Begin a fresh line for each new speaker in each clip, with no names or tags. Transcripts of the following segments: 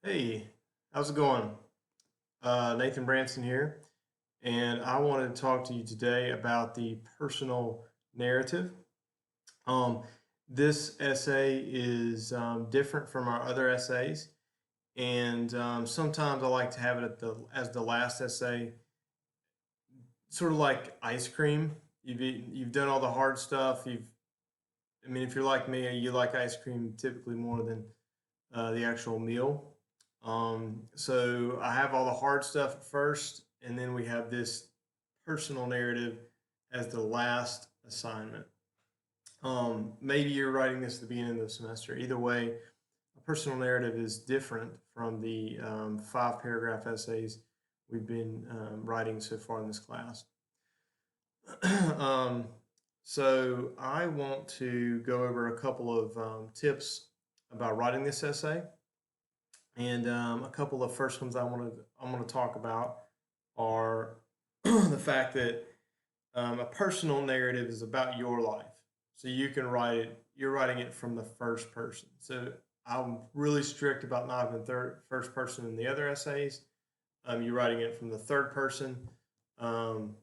Hey, how's it going? Nathan Branson here, and I wanted to talk to you today about the personal narrative. Um, this essay is different from our other essays, and sometimes I like to have it as the last essay, sort of like ice cream. You've done all the hard stuff. I mean, if you're like me, you like ice cream typically more than the actual meal. So I have all the hard stuff at first, and then we have this personal narrative as the last assignment. Maybe you're writing this at the beginning of the semester. Either way, a personal narrative is different from the 5 paragraph essays we've been writing so far in this class. um, so I want to go over a couple of tips about writing this essay. And a couple of first ones I'm going to talk about are the fact that a personal narrative is about your life, so you can write it. You're writing it from the first person. So I'm really strict about not having first person in the other essays. You're writing it from the third person. Um,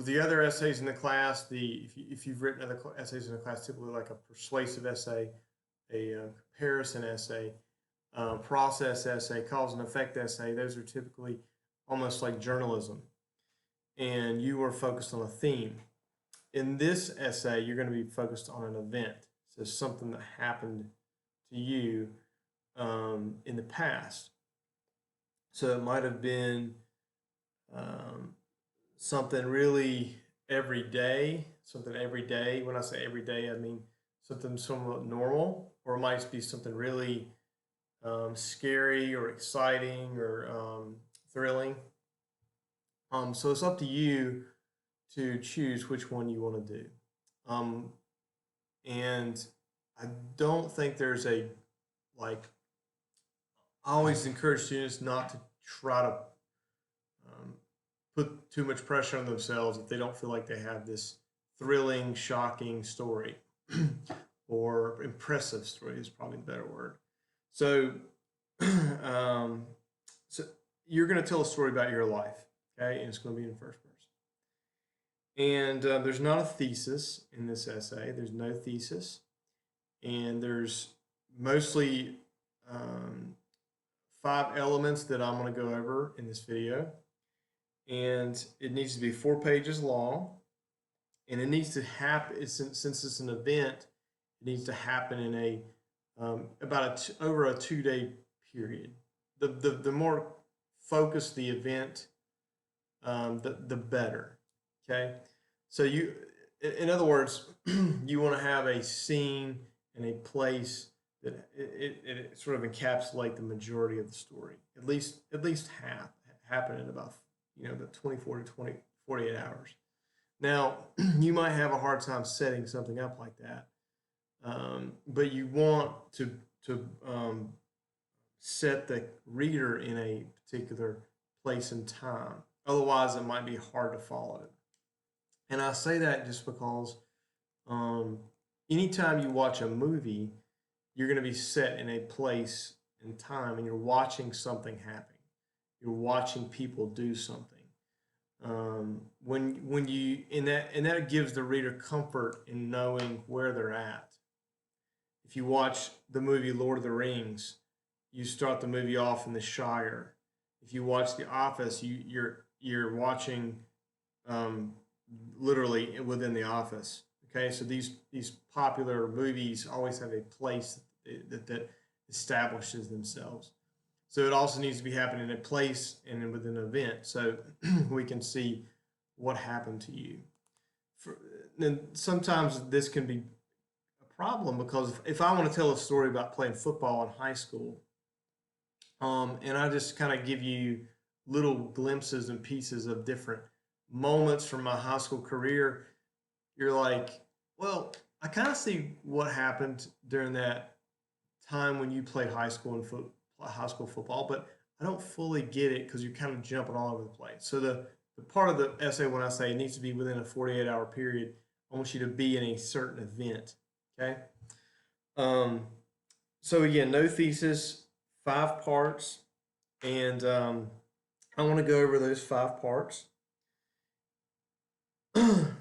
the other essays in the class, if you've written other essays in the class, typically like a persuasive essay, a comparison essay, process essay, cause and effect essay, those are typically almost like journalism. And you are focused on a theme. In this essay, you're going to be focused on an event. So something that happened to you in the past. So it might have been um, something really everyday, something every day. When I say every day, I mean something somewhat normal, or it might be something really scary or exciting or thrilling. So it's up to you to choose which one you want to do. Um, and I don't think there's like, I always encourage students not to try to put too much pressure on themselves if they don't feel like they have this thrilling, shocking story or impressive story is probably the better word. So, um, so you're going to tell a story about your life, okay? And it's going to be in first person. And there's not a thesis in this essay. There's no thesis, and there's mostly 5 elements that I'm going to go over in this video. And it needs to be 4 pages long, and it needs to happen since it's an event. It needs to happen in a over a 2-day period. The more focused the event, the better. Okay, so in other words, you want to have a scene and a place that it sort of encapsulate the majority of the story. At least half happen in about the 24 to 48 hours. Now, you might have a hard time setting something up like that, but you want to set the reader in a particular place and time. Otherwise, it might be hard to follow. And I say that just because um, anytime you watch a movie, you're going to be set in a place and time, and you're watching something happen. You're watching people do something. When you and that gives the reader comfort in knowing where they're at. If you watch the movie Lord of the Rings, you start the movie off in the Shire. If you watch The Office, you're watching um, literally within the office. Okay, so these popular movies always have a place that establishes themselves. So it also needs to be happening in a place and within an event, so we can see what happened to you. And sometimes this can be a problem because if I want to tell a story about playing football in high school, and I just kind of give you little glimpses and pieces of different moments from my high school career, you're like, well, I kind of see what happened during that time when you played high school football, but I don't fully get it because you're kind of jumping all over the place. So the part of the essay when I say it needs to be within a 48-hour period, I want you to be in a certain event. Okay. So again, no thesis, 5 parts, and I want to go over those 5 parts.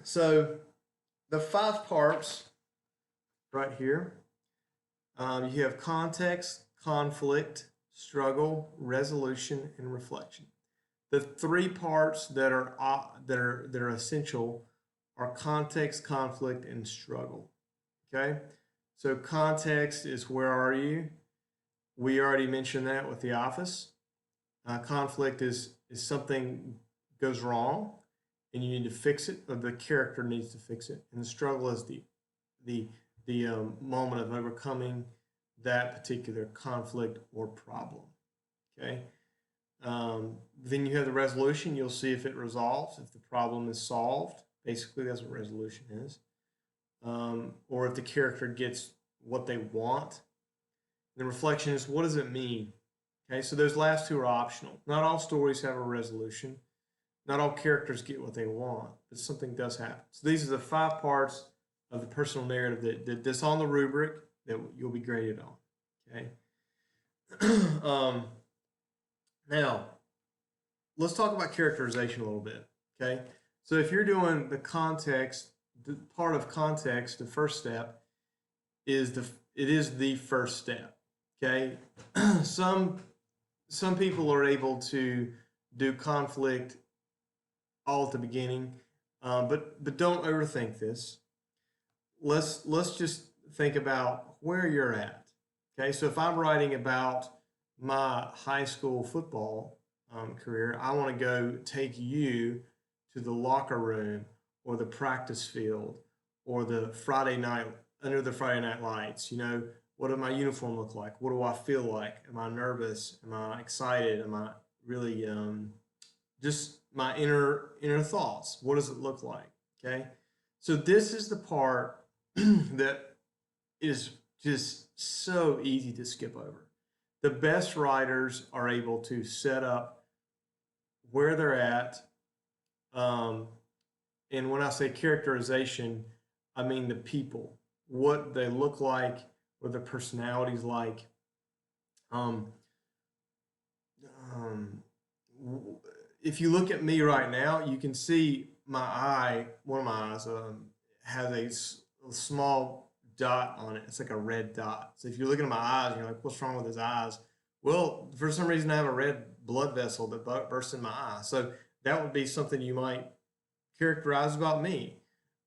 So the 5 parts right here, you have context, conflict, struggle, resolution, and reflection. The 3 parts that are essential are context, conflict, and struggle. Okay, so context is where are you? We already mentioned that with the office. Conflict is something goes wrong and you need to fix it, or the character needs to fix it, and the struggle is the moment of overcoming that particular conflict or problem. Okay. Then you have the resolution. You'll see if it resolves, if the problem is solved. Basically, that's what resolution is. Or if the character gets what they want. The reflection is, what does it mean? Okay, so those last 2 are optional. Not all stories have a resolution. Not all characters get what they want, but something does happen. So these are the 5 parts of the personal narrative that's on the rubric that you'll be graded on. Okay. Now, let's talk about characterization a little bit. Okay, so if you're doing the context, the part of context, the first step is the first step. Okay, some people are able to do conflict all at the beginning, but don't overthink this. Let's just think about where you're at. Okay, so if I'm writing about my high school football career, I want to go take you to the locker room or the practice field or the Friday night, under the Friday night lights. You know, what does my uniform look like? What do I feel like? Am I nervous? Am I excited? Am I really just my inner thoughts? What does it look like? Okay, so this is the part that is just so easy to skip over. The best writers are able to set up where they're at. And when I say characterization, I mean the people, what they look like, what their personalities like. Um, if you look at me right now, you can see my eye, one of my eyes has a small dot on it. It's like a red dot. So if you're looking at my eyes and you're like, what's wrong with his eyes? Well, for some reason I have a red blood vessel that bursts in my eye. So that would be something you might characterize about me.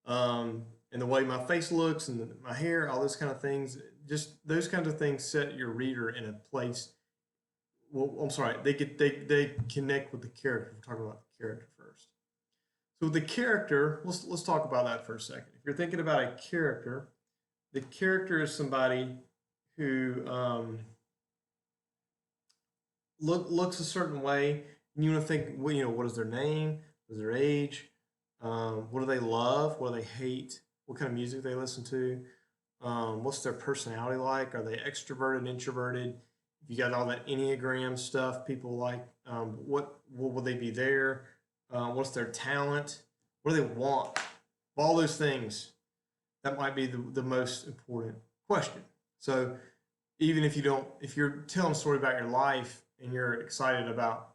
And the way my face looks and my hair, all those kind of things, just those kinds of things set your reader in a place. Well, I'm sorry, they connect with the character. We're talking about the character first. So with the character, let's talk about that for a second. If you're thinking about a character, the character is somebody who looks a certain way, and you want to think, well, you know, what is their name? What is their age? What do they love? What do they hate? What kind of music they listen to? What's their personality like? Are they extroverted, introverted? If you got all that Enneagram stuff, people like, what will they be there? What's their talent? What do they want? All those things, that might be the most important question. So even if you're telling a story about your life and you're excited about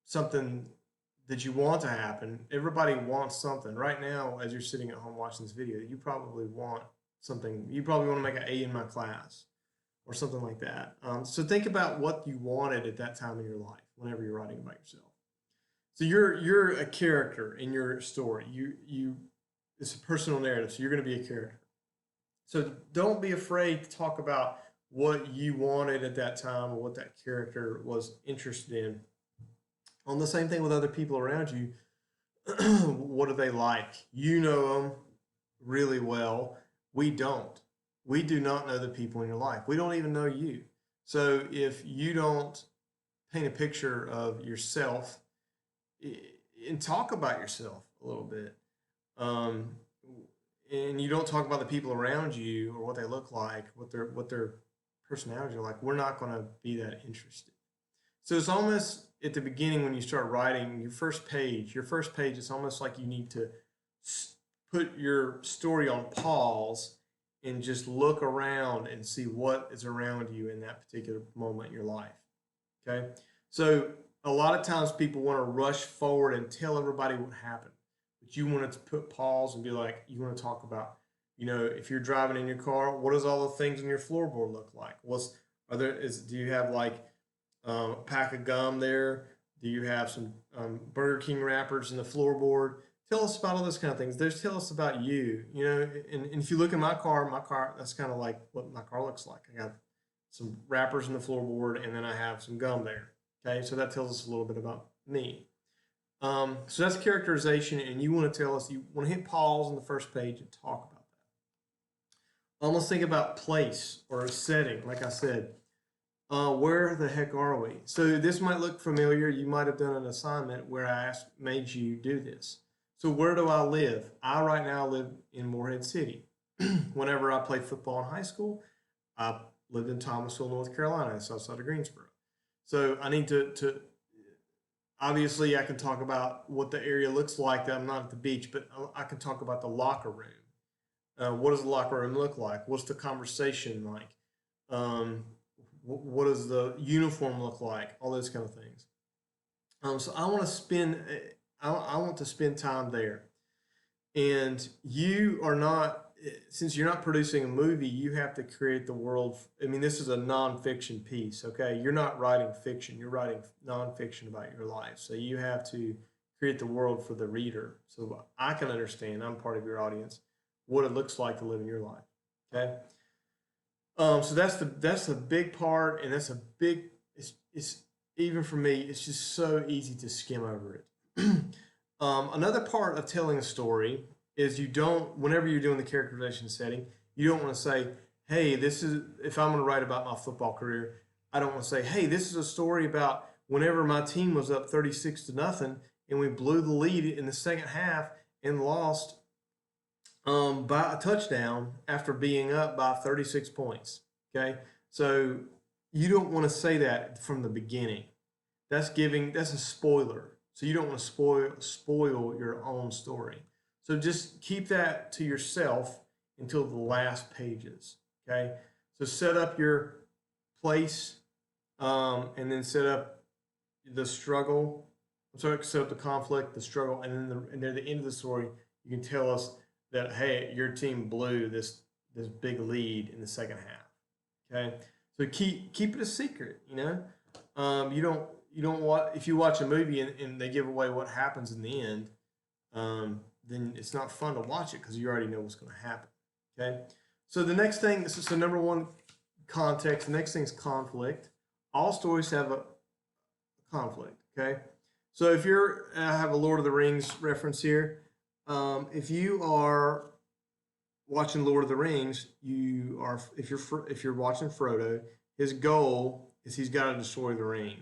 something that you want to happen, everybody wants something. Right now, as you're sitting at home watching this video, you probably want something. You probably want to make an A in my class or something like that. So think about what you wanted at that time in your life whenever you're writing about yourself. So you're a character in your story. It's a personal narrative, so you're going to be a character. So don't be afraid to talk about what you wanted at that time or what that character was interested in. On the same thing with other people around you, what do they like? You know them really well. We don't. We do not know the people in your life. We don't even know you. So if you don't paint a picture of yourself and talk about yourself a little bit, and you don't talk about the people around you or what they look like, what their personalities are like, we're not going to be that interested. So it's almost at the beginning when you start writing your first page, it's almost like you need to put your story on pause and just look around and see what is around you in that particular moment in your life. Okay. So a lot of times people want to rush forward and tell everybody what happened, but you want to put pause and be like, you want to talk about, if you're driving in your car, what does all the things in your floorboard look like? Do you have like a pack of gum there? Do you have some Burger King wrappers in the floorboard? Tell us about all those kind of things. There's tell us about you, and if you look at my car, that's kind of like what my car looks like. I got some wrappers in the floorboard, and then I have some gum there. Okay, so that tells us a little bit about me. So that's characterization, and you want to tell us, you want to hit pause on the first page and talk about that. Let's think about place or setting. Like I said, where the heck are we? So this might look familiar. You might have done an assignment where made you do this. So where do I live? I right now live in Morehead City. Whenever I played football in high school, I lived in Thomasville, North Carolina, it's outside of Greensboro. So I need to obviously I can talk about what the area looks like. That I'm not at the beach, but I can talk about the locker room. What does the locker room look like? What's the conversation like? What does the uniform look like? All those kind of things. So I want to spend time there. And you are not, since you're not producing a movie, you have to create the world. I mean, this is a nonfiction piece, okay? You're not writing fiction, you're writing nonfiction about your life. So you have to create the world for the reader. So I can understand, I'm part of your audience, what it looks like to live in your life, okay? So that's a big part, and it's even for me, it's just so easy to skim over it. Another part of telling a story is whenever you're doing the characterization setting, you don't want to say, hey, if I'm going to write about my football career, I don't want to say, hey, this is a story about whenever my team was up 36-0 and we blew the lead in the second half and lost by a touchdown after being up by 36 points. Okay. So you don't want to say that from the beginning. That's a spoiler. So you don't want to spoil your own story. So just keep that to yourself until the last pages. Okay. So set up your place, and then set up the struggle. Set up the conflict, the struggle, and then near the end of the story, you can tell us that, hey, your team blew this big lead in the second half. Okay. So keep it a secret. You don't want, if you watch a movie and they give away what happens in the end, then it's not fun to watch it because you already know what's going to happen. Okay. So the next thing, so number one, context. The next thing is conflict. All stories have a conflict. Okay. So if I have a Lord of the Rings reference here. If you are watching Lord of the Rings, if you're watching Frodo, his goal is he's got to destroy the ring.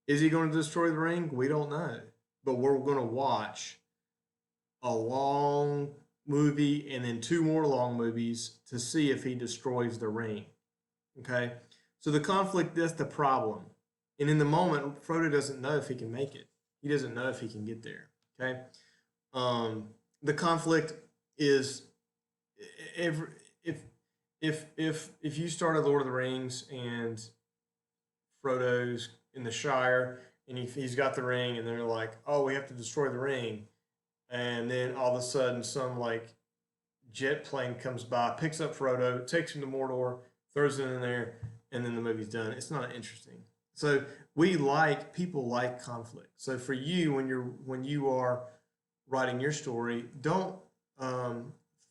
Is he going to destroy the ring? We don't know. But we're going to watch a long movie and then two more long movies to see if he destroys the ring. Okay? So the conflict, that's the problem. And in the moment, Frodo doesn't know if he can make it. He doesn't know if he can get there. Okay? The conflict is if you started Lord of the Rings and Frodo's in the Shire and he's got the ring and they're like, oh, we have to destroy the ring, and then all of a sudden some like jet plane comes by, picks up Frodo, takes him to Mordor, throws it in there, and then the movie's done. It's not interesting. So people like conflict. So for you, when you are writing your story, don't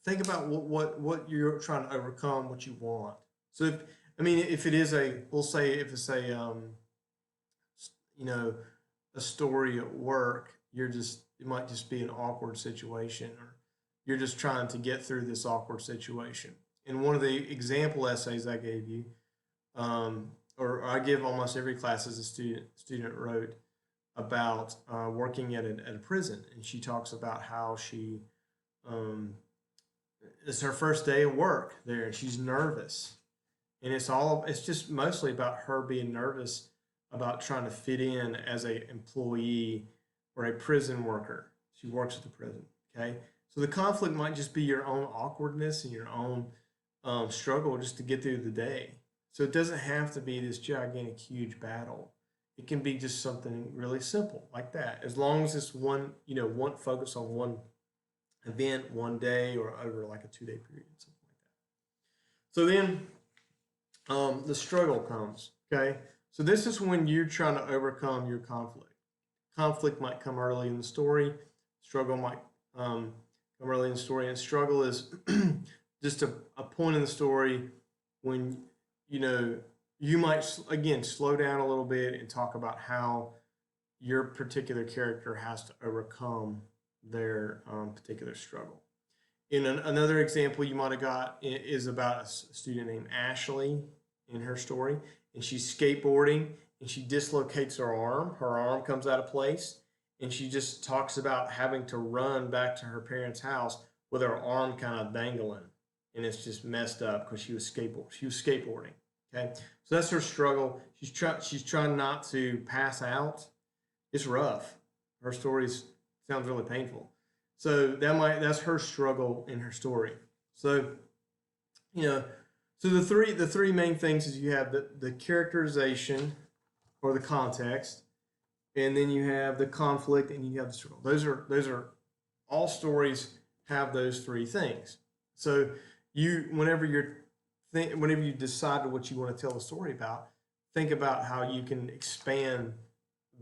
think about what you're trying to overcome, what you want. So if it is we'll say if it's a story at work, it might just be an awkward situation, or you're just trying to get through this awkward situation. In one of the example essays I gave you, or I give almost every class as a student wrote about working at a prison, and she talks about how she it's her first day of work there, and she's nervous, and it's just mostly about her being nervous about trying to fit in as a employee or a prison worker. She works at the prison. Okay, so the conflict might just be your own awkwardness and your own struggle just to get through the day. So it doesn't have to be this gigantic, huge battle. It can be just something really simple like that. As long as it's one, one focus on one event, one day, or over like a 2 day period, something like that. So then the struggle comes. Okay. So this is when you're trying to overcome your conflict. Conflict might come early in the story. Struggle might come early in the story. And struggle is just a point in the story when, you might, again, slow down a little bit and talk about how your particular character has to overcome their particular struggle. In another example you might have got is about a student named Ashley in her story, and she's skateboarding and she dislocates her arm. Her arm comes out of place, and she just talks about having to run back to her parents' house with her arm kind of dangling, and it's just messed up because she was skateboarding. Okay, so that's her struggle. She's trying not to pass out. It's rough. Her story sounds really painful. So that's her struggle in her story. So you know, so the three main things is you have the characterization or the context, and then you have the conflict, and you have the struggle. Those are all stories have those three things. So whenever you decide what you want to tell a story about, think about how you can expand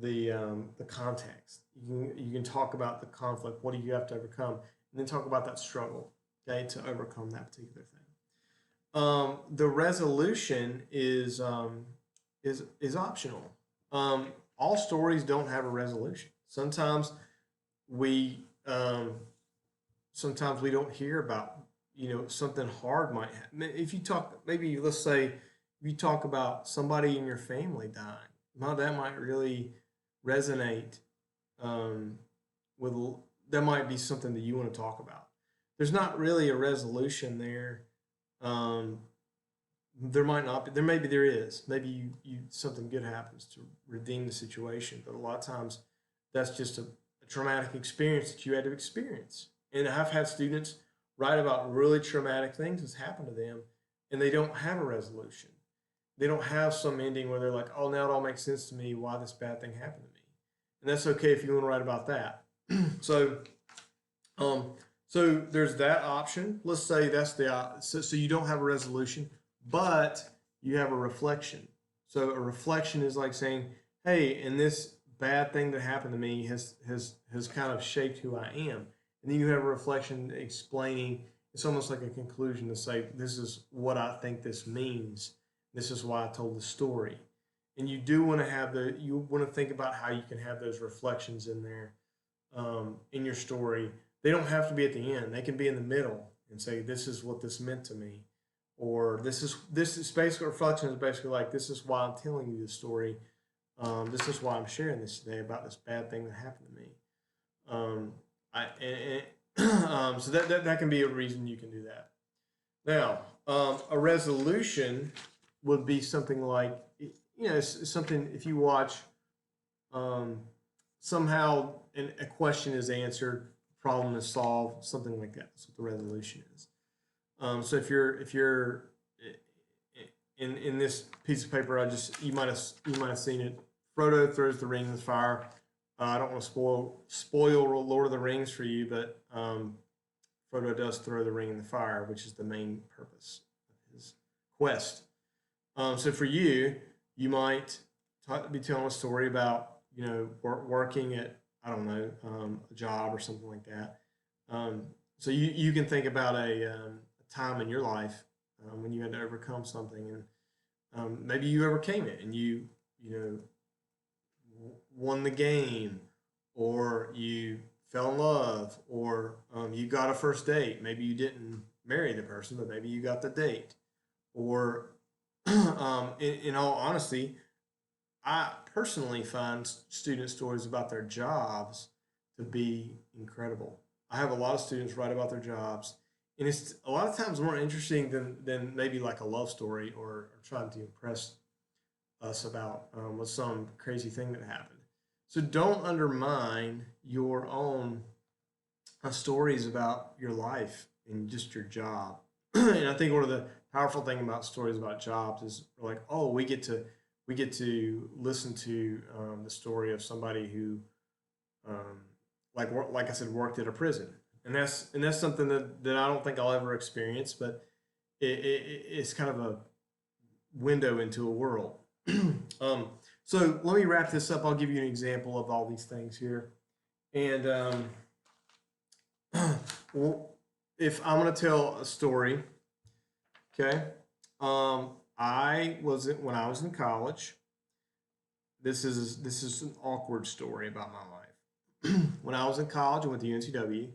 the context. You can talk about the conflict. What do you have to overcome, and then talk about that struggle, okay, to overcome that particular thing. The resolution is optional. All stories don't have a resolution. We um, sometimes we don't hear about something hard might happen. If you talk, maybe let's say if you talk about somebody in your family dying, now that might really resonate with that might be something that you want to talk about. There's not really a resolution there. Um, there might not be. Maybe there is. Maybe you something good happens to redeem the situation. But a lot of times, that's just a traumatic experience that you had to experience. And I've had students write about really traumatic things that's happened to them, and they don't have a resolution. They don't have some ending where they're like, "Oh, now it all makes sense to me why this bad thing happened to me," and that's okay if you want to write about that. so, um, so there's that option. Let's say that's so you don't have a resolution, but you have a reflection. So a reflection is like saying, "Hey, and this bad thing that happened to me has kind of shaped who I am." And then you have a reflection explaining. It's almost like a conclusion to say, "This is what I think this means. This is why I told the story." And you do want to you want to think about how you can have those reflections in there in your story. They don't have to be at the end. They can be in the middle and say, "This is what this meant to me," or this is basically reflection is basically like, "This is why I'm telling you this story. This is why I'm sharing this today about this bad thing that happened to me." Um, so that can be a reason you can do that. Now, a resolution would be something like, it's something if you watch um, somehow a question is answered, problem is solved, something like that. That's what the resolution is. So if you're in this piece of paper, you might have seen it. Frodo throws the ring in the fire. I don't want to spoil Lord of the Rings for you, but Frodo does throw the ring in the fire, which is the main purpose of his quest. So for you, you might be telling a story about working at, I don't know, a job or something like that. So you can think about a time in your life when you had to overcome something, and maybe you overcame it, and you won the game, or you fell in love, or you got a first date. Maybe you didn't marry the person, but maybe you got the date. Or, in all honesty, I personally find student stories about their jobs to be incredible. I have a lot of students write about their jobs, and it's a lot of times more interesting than maybe like a love story or trying to impress us about with some crazy thing that happened. So don't undermine your own stories about your life and just your job. And I think one of the powerful thing about stories about jobs is we're like, oh, we get to listen to the story of somebody who, um, like I said, worked at a prison, and that's something that I don't think I'll ever experience, but it's kind of a window into a world. um, so let me wrap this up. I'll give you an example of all these things here, and well, if I'm going to tell a story, okay, when I was in college. This is an awkward story about my life. When I was in college, I went to UNCW,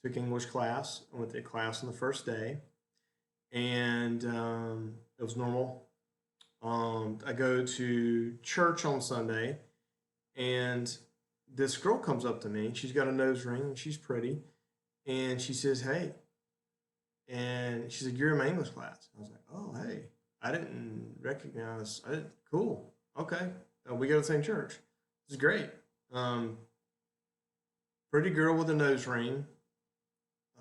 took English class. I went to class on the first day, and it was normal. I go to church on Sunday, and this girl comes up to me. She's got a nose ring, and she's pretty, and she says, "Hey," and she's like, "You're in my English class." I was like, "Oh, hey, I didn't recognize. I didn't. Cool. Okay, we go to the same church. It's great." Um, Pretty girl with a nose ring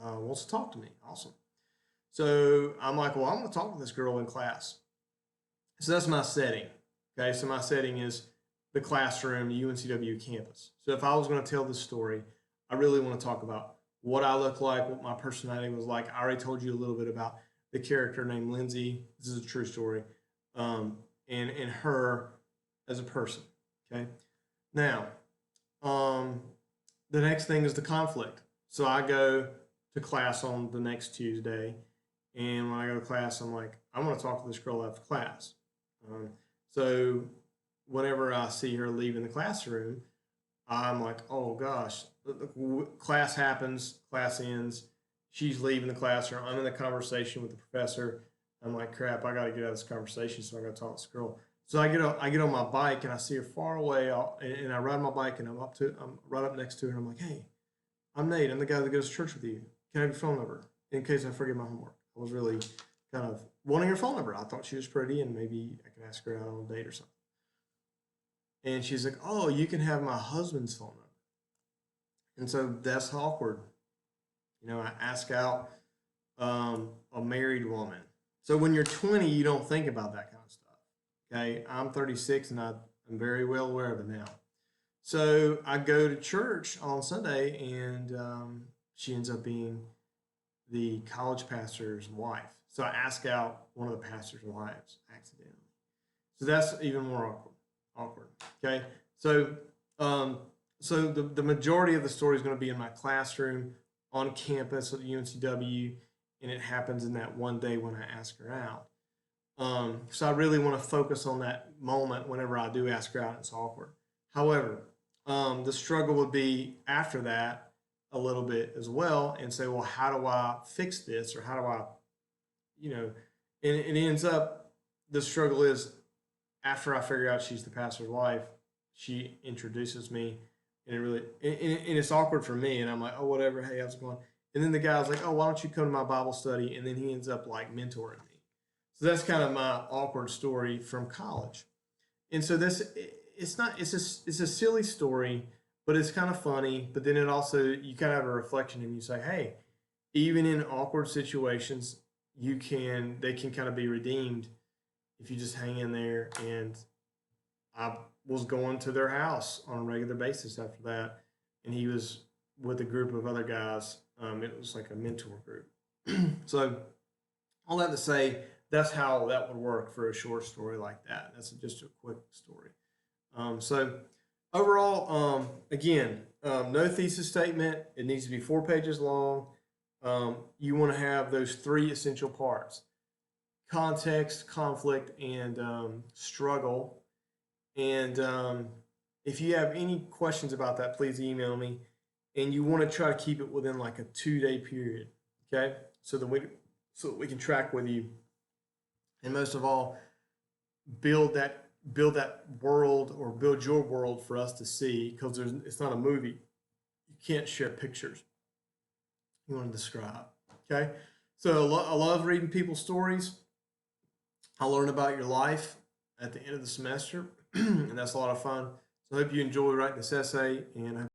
wants to talk to me. Awesome. So I'm like, well, I'm going to talk to this girl in class. So that's my setting. Okay, so my setting is the classroom, the UNCW campus. So if I was going to tell this story, I really want to talk about what I look like, what my personality was like. I already told you a little bit about the character named Lindsay. This is a true story, and her as a person. Okay, now um, the next thing is the conflict. So I go to class on the next Tuesday, and when I go to class, I'm like, I want to talk to this girl after class. Um, so whenever I see her leaving the classroom, I'm like, oh gosh, class happens, class ends, she's leaving the classroom. I'm in the conversation with the professor. I'm like, crap, I got to get out of this conversation, so I got to talk to this girl. So I get on my bike and I see her far away, and I ride my bike and I'm right up next to her. And I'm like, hey, I'm Nate. I'm the guy that goes to church with you. Can I have your phone number in case I forget my homework? I was really kind of wanting her phone number. I thought she was pretty, and maybe I can ask her out on a date or something. And she's like, oh, you can have my husband's phone number. And so that's awkward. I ask out a married woman. So when you're 20, you don't think about that kind of stuff. Okay, I'm 36, and I'm very well aware of it now. So I go to church on Sunday, and she ends up being the college pastor's wife. So I ask out one of the pastor's wives accidentally. So that's even more awkward. Awkward. Okay. So um, the majority of the story is going to be in my classroom on campus at UNCW, and it happens in that one day when I ask her out. So I really want to focus on that moment whenever I do ask her out. It's awkward. However, the struggle would be after that a little bit as well, and say, well, how do I fix this, or how do I, you know, and it ends up the struggle is after I figure out she's the pastor's wife, she introduces me, and and it's awkward for me, and I'm like, oh, whatever, hey, how's it going? And then the guy's like, oh, why don't you come to my Bible study? And then he ends up like mentoring me. So that's kind of my awkward story from college. And so it's a silly story, but it's kind of funny. But then it also, you kind of have a reflection, and you say, hey, even in awkward situations, they can kind of be redeemed if you just hang in there. And I was going to their house on a regular basis after that, and he was with a group of other guys. It was like a mentor group. So all that to say, that's how that would work for a short story like that. That's just a quick story. So overall, again, no thesis statement. It needs to be 4 pages long. You want to have those three essential parts: context, conflict, and struggle. And if you have any questions about that, please email me. And you want to try to keep it within like a 2 day period, okay? So that we can track with you, and most of all, build that world, or build your world for us to see, because it's not a movie. You can't share pictures. You want to describe, okay? So I love reading people's stories. I learn about your life at the end of the semester, and that's a lot of fun. So I hope you enjoy writing this essay, and I